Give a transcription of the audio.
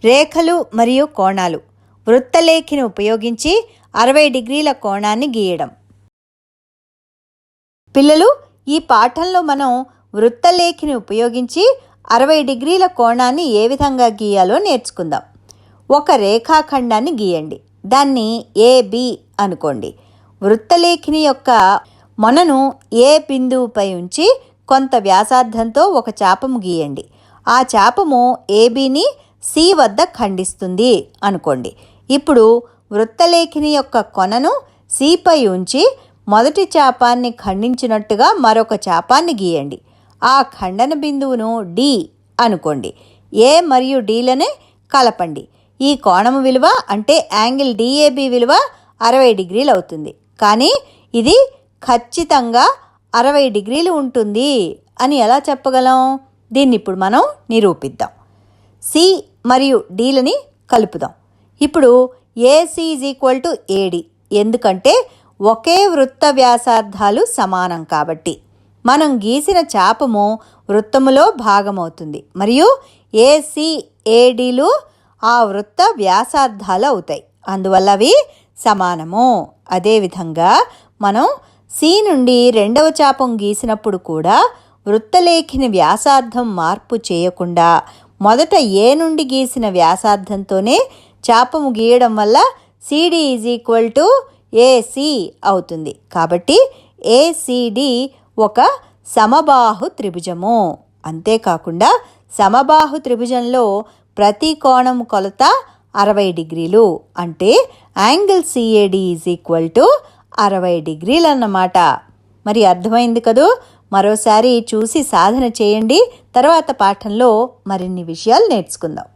రేఖలు మరియు కోణాలు. వృత్తలేఖిని ఉపయోగించి 60 డిగ్రీల కోణాన్ని గీయడం. పిల్లలు, ఈ పాఠంలో మనం వృత్తలేఖిని ఉపయోగించి 60 డిగ్రీల కోణాన్ని ఏ విధంగా గీయాలో నేర్చుకుందాం. ఒక రేఖాఖండాన్ని గీయండి. దాన్ని AB అనుకోండి. వృత్తలేఖిని యొక్క మొనను ఏ బిందువుపై ఉంచి కొంత వ్యాసార్థంతో ఒక చాపము గీయండి. ఆ చాపము ABని C వద్ద ఖండిస్తుంది అనుకోండి. ఇప్పుడు వృత్తలేఖిని యొక్క కొనను C పై ఉంచి మొదటి చాపాన్ని ఖండించినట్టుగా మరొక చాపాన్ని గీయండి. ఆ ఖండన బిందువును D అనుకోండి. A మరియు Dలని కలపండి. ఈ కోణము విలువ అంటే యాంగిల్ DAB విలువ 60 డిగ్రీలు అవుతుంది. కానీ ఇది ఖచ్చితంగా 60 డిగ్రీలు ఉంటుంది అని ఎలా చెప్పగలం? దీన్ని ఇప్పుడు మనం నిరూపిద్దాం. C మరియు Dలని కలుపుదాం. ఇప్పుడు AC = AD. ఎందుకంటే ఒకే వృత్త వ్యాసార్థాలు సమానం కాబట్టి. మనం గీసిన చాపము వృత్తములో భాగమవుతుంది మరియు AC ADలు ఆ వృత్త వ్యాసార్థాలు అవుతాయి. అందువల్ల అవి సమానము. అదేవిధంగా మనం C నుండి రెండవ చాపం గీసినప్పుడు కూడా వృత్తలేఖిని వ్యాసార్థం మార్పు చేయకుండా మొదట A నుండి గీసిన వ్యాసార్థంతోనే చాపము గీయడం వల్ల CD = AC అవుతుంది. కాబట్టి ACD ఒక సమబాహు త్రిభుజము. అంతేకాకుండా సమబాహు త్రిభుజంలో ప్రతి కోణం కొలత 60 డిగ్రీలు. అంటే యాంగిల్ CAD = 60 డిగ్రీలు అన్నమాట. మరి అర్థమైంది కదూ? మరోసారి చూసి సాధన చేయండి. తర్వాత పాఠంలో మరిన్ని విషయాలు నేర్చుకుందాం.